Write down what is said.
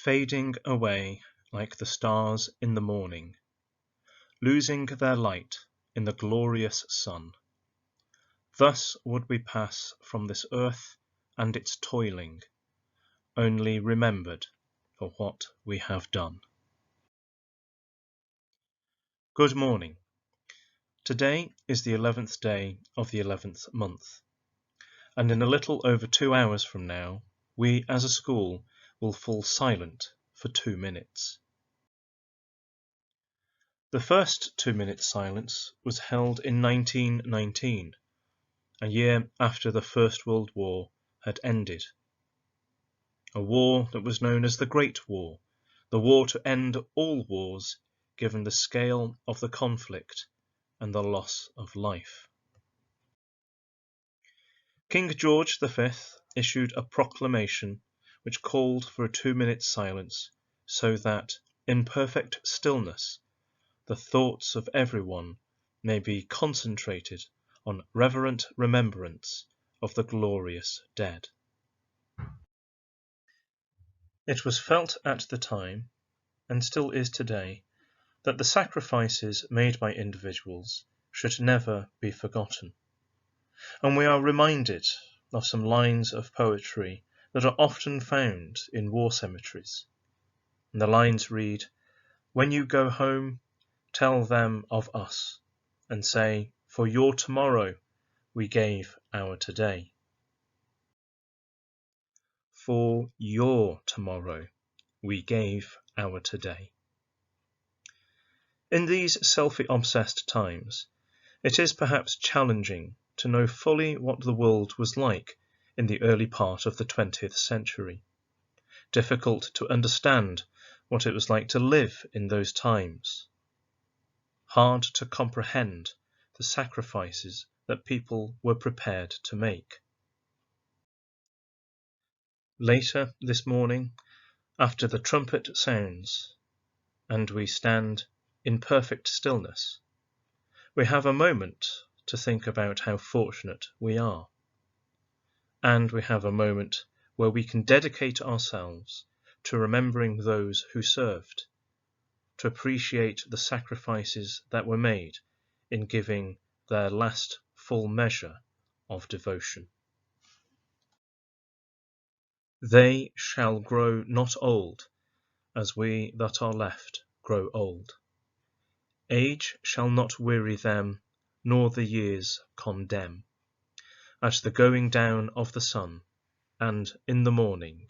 fading away like the stars in the morning, losing their light in the glorious sun. Thus would we pass from this earth and its toiling, only remembered for what we have done. Good morning. Today is the 11th day of the 11th month, and in a little over 2 hours from now, we as a school will fall silent for 2 minutes. The first 2-minute silence was held in 1919, a year after the First World War had ended. A war that was known as the Great War, the war to end all wars given the scale of the conflict and the loss of life. King George V issued a proclamation which called for a 2-minute silence so that, in perfect stillness, the thoughts of everyone may be concentrated on reverent remembrance of the glorious dead. It was felt at the time, and still is today, that the sacrifices made by individuals should never be forgotten. And we are reminded of some lines of poetry that are often found in war cemeteries. And the lines read, "When you go home, tell them of us, and say, for your tomorrow we gave our today." For your tomorrow we gave our today. In these selfie-obsessed times, it is perhaps challenging to know fully what the world was like in the early part of the 20th century. Difficult to understand what it was like to live in those times. Hard to comprehend the sacrifices that people were prepared to make. Later this morning, after the trumpet sounds, and we stand in perfect stillness, we have a moment to think about how fortunate we are. And we have a moment where we can dedicate ourselves to remembering those who served, to appreciate the sacrifices that were made in giving their last full measure of devotion. They shall grow not old, as we that are left grow old. Age shall not weary them, nor the years condemn. At the going down of the sun, and in the morning